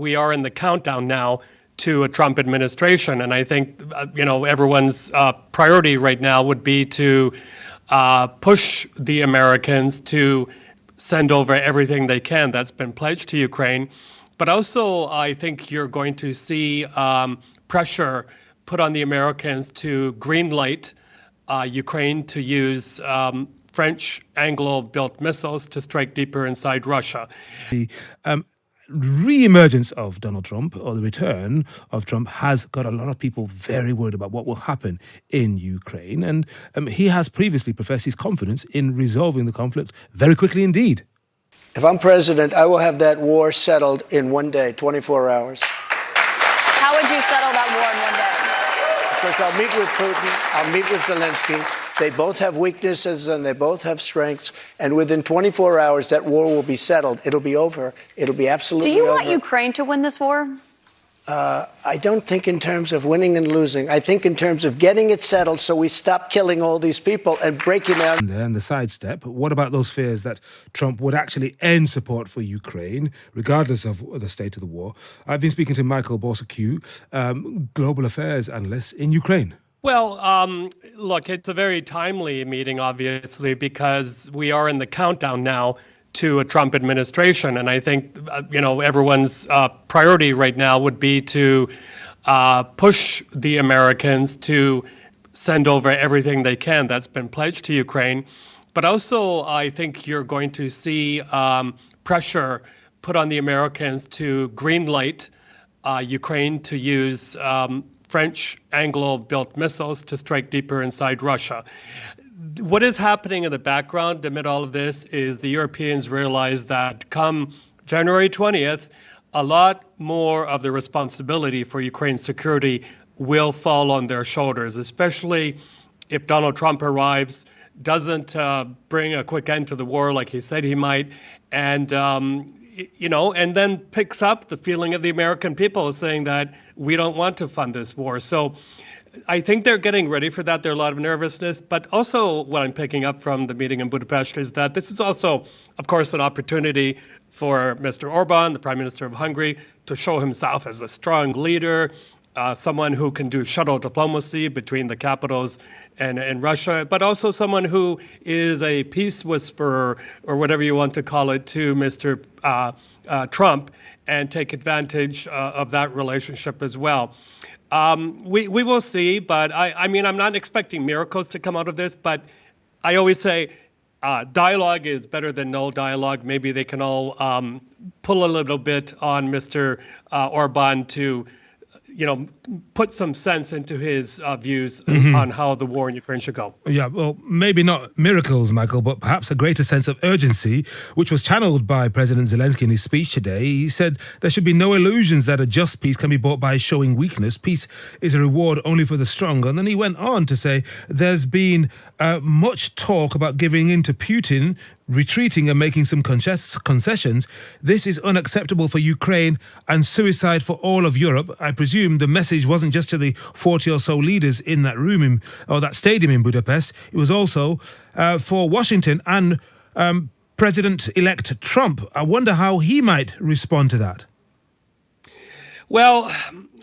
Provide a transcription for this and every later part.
we are in the countdown now to a Trump administration. And I think, everyone's priority right now would be to push the Americans to send over everything they can that's been pledged to Ukraine. But also, I think you're going to see pressure put on the Americans to greenlight Ukraine to use French-Anglo built missiles to strike deeper inside Russia. The re-emergence of Donald Trump, or the return of Trump, has got a lot of people very worried about what will happen in Ukraine. And he has previously professed his confidence in resolving the conflict very quickly indeed. If I'm president, I will have that war settled in one day, 24 hours. How would you settle that war in one day? Because I'll meet with Putin, I'll meet with Zelensky. They both have weaknesses and they both have strengths. And within 24 hours, that war will be settled. It'll be over. It'll be absolutely over. Do you want Ukraine to win this war? I don't think in terms of winning and losing. I think in terms of getting it settled so we stop killing all these people and breaking down. And then the sidestep, what about those fears that Trump would actually end support for Ukraine, regardless of the state of the war? I've been speaking to Michael Bociurkiw, global affairs analyst in Ukraine. Well, look, it's a very timely meeting, obviously, because we are in the countdown now to a Trump administration. And I think, everyone's priority right now would be to push the Americans to send over everything they can that's been pledged to Ukraine. But also, I think you're going to see pressure put on the Americans to greenlight Ukraine to use French-Anglo built missiles to strike deeper inside Russia. What is happening in the background amid all of this is the Europeans realize that come January 20th, a lot more of the responsibility for Ukraine's security will fall on their shoulders, especially if Donald Trump arrives, doesn't bring a quick end to the war like he said he might, and and then picks up the feeling of the American people saying that we don't want to fund this war. So I think they're getting ready for that. There's a lot of nervousness. But also what I'm picking up from the meeting in Budapest is that this is also, of course, an opportunity for Mr. Orban, the Prime Minister of Hungary, to show himself as a strong leader, someone who can do shuttle diplomacy between the capitals and Russia, but also someone who is a peace whisperer, or whatever you want to call it, to Mr. Trump, and take advantage of that relationship as well. We will see, but I'm not expecting miracles to come out of this, but I always say dialogue is better than no dialogue. Maybe they can all pull a little bit on Mr. Orban to put some sense into his views on how the war in Ukraine should go. Yeah, well, maybe not miracles, Michael, but perhaps a greater sense of urgency, which was channeled by President Zelensky in his speech today. He said there should be no illusions that a just peace can be bought by showing weakness. Peace is a reward only for the strong. And then he went on to say there's been much talk about giving in to Putin, retreating and making some concessions. This is unacceptable for Ukraine and suicide for all of Europe. I presume the message wasn't just to the 40 or so leaders in that room or that stadium in Budapest. It was also for Washington and President-elect Trump. I wonder how he might respond to that. Well,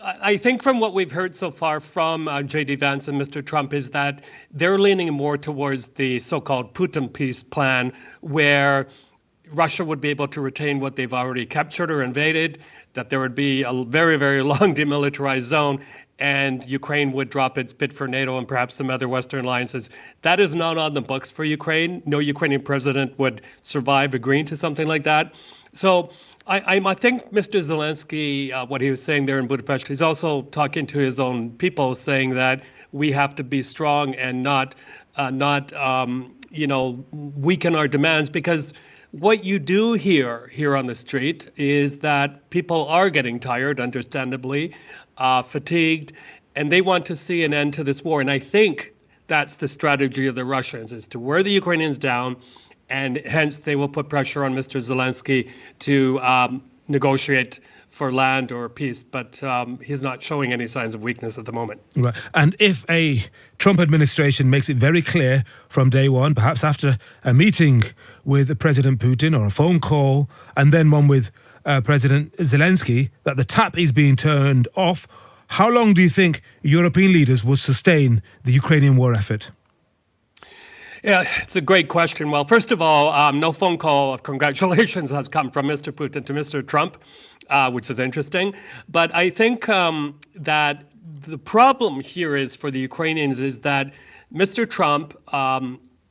I think from what we've heard so far from J.D. Vance and Mr. Trump is that they're leaning more towards the so-called Putin peace plan, where Russia would be able to retain what they've already captured or invaded, that there would be a very, very long demilitarized zone, and Ukraine would drop its bid for NATO and perhaps some other Western alliances. That is not on the books for Ukraine. No Ukrainian president would survive agreeing to something like that. So I think Mr. Zelensky, what he was saying there in Budapest, he's also talking to his own people, saying that we have to be strong and not weaken our demands, because what you do here on the street is that people are getting tired, understandably, fatigued, and they want to see an end to this war. And I think that's the strategy of the Russians, is to wear the Ukrainians down, and hence they will put pressure on Mr. Zelensky to negotiate for land or peace. But he's not showing any signs of weakness at the moment. Right. And if a Trump administration makes it very clear from day one, perhaps after a meeting with President Putin or a phone call, and then one with President Zelensky that the tap is being turned off. How long do you think European leaders will sustain the Ukrainian war effort? Yeah, it's a great question. Well, first of all, no phone call of congratulations has come from Mr. Putin to Mr. Trump, which is interesting. But I think that the problem here is for the Ukrainians is that Mr. Trump,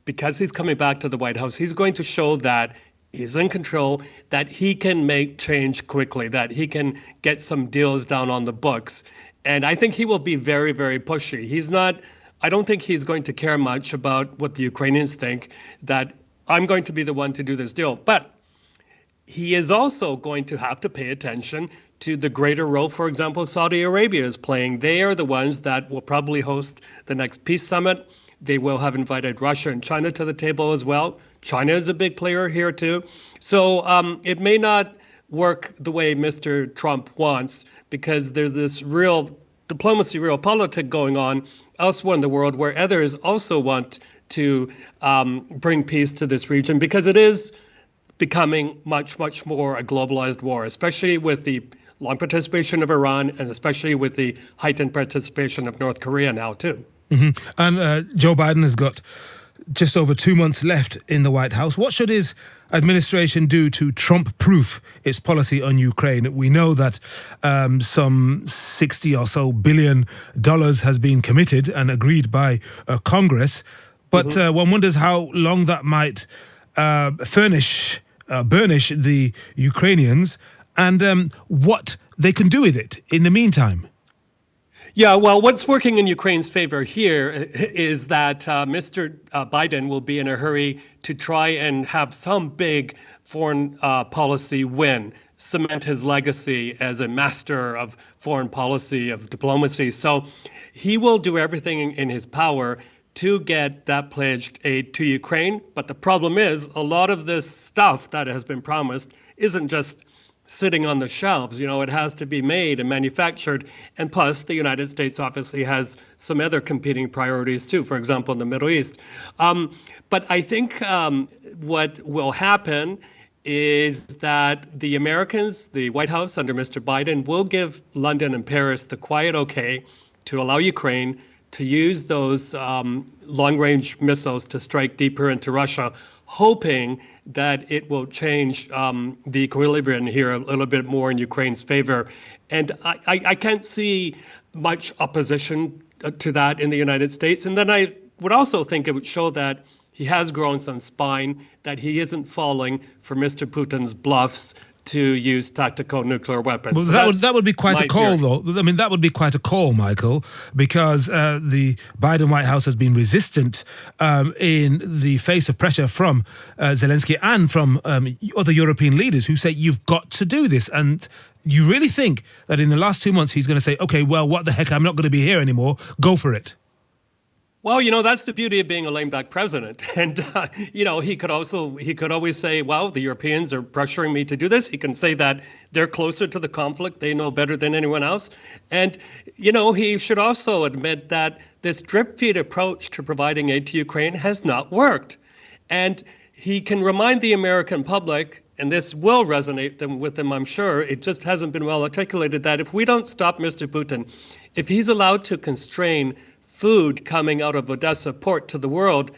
because he's coming back to the White House, he's going to show that he's in control, that he can make change quickly, that he can get some deals down on the books. And I think he will be very, very pushy. I don't think he's going to care much about what the Ukrainians think, that I'm going to be the one to do this deal. But he is also going to have to pay attention to the greater role, for example, Saudi Arabia is playing. They are the ones that will probably host the next peace summit. They will have invited Russia and China to the table as well. China is a big player here too. So it may not work the way Mr. Trump wants, because there's this real diplomacy, real politics going on elsewhere in the world where others also want to bring peace to this region, because it is becoming much, much more a globalized war, especially with the long participation of Iran and especially with the heightened participation of North Korea now too. Mm-hmm. And Joe Biden has got just over 2 months left in the White House. What should his administration do to Trump-proof its policy on Ukraine? We know that some $60 or so billion has been committed and agreed by Congress, but one wonders how long that might burnish the Ukrainians and what they can do with it in the meantime. Yeah, well, what's working in Ukraine's favor here is that Mr. Biden will be in a hurry to try and have some big foreign policy win, cement his legacy as a master of foreign policy, of diplomacy. So he will do everything in his power to get that pledged aid to Ukraine. But the problem is a lot of this stuff that has been promised isn't just sitting on the shelves. It has to be made and manufactured. And plus, the United States obviously has some other competing priorities too, for example, in the Middle East. But I think what will happen is that the Americans, the White House under Mr. Biden, will give London and Paris the quiet okay to allow Ukraine to use those long-range missiles to strike deeper into Russia, hoping that it will change the equilibrium here a little bit more in Ukraine's favor. And I can't see much opposition to that in the United States. And then I would also think it would show that he has grown some spine, that he isn't falling for Mr. Putin's bluffs to use tactical nuclear weapons. Well, that would be quite a call, though. I mean, that would be quite a call, Michael, because the Biden White House has been resistant in the face of pressure from Zelensky and from other European leaders who say, you've got to do this. And you really think that in the last 2 months, he's going to say, okay, well, what the heck, I'm not going to be here anymore. Go for it. Well, that's the beauty of being a lame duck president. And, he could always say, well, the Europeans are pressuring me to do this. He can say that they're closer to the conflict. They know better than anyone else. And, he should also admit that this drip feed approach to providing aid to Ukraine has not worked. And he can remind the American public, and this will resonate with them, I'm sure, it just hasn't been well articulated, that if we don't stop Mr. Putin, if he's allowed to constrain food coming out of Odessa port to the world,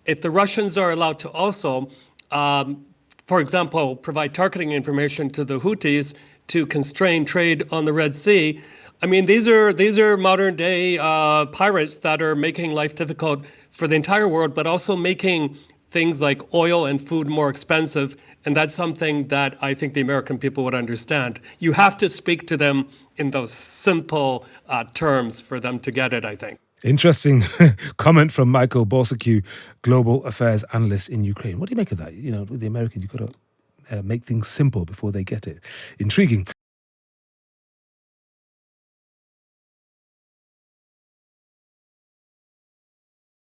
if the Russians are allowed to also, for example, provide targeting information to the Houthis to constrain trade on the Red Sea, I mean, these are modern day pirates that are making life difficult for the entire world, but also making things like oil and food more expensive. And that's something that I think the American people would understand. You have to speak to them in those simple terms for them to get it, I think. Interesting comment from Michael Bociurkiw, global affairs analyst in Ukraine. What do you make of that? With the Americans, you've got to make things simple before they get it. Intriguing.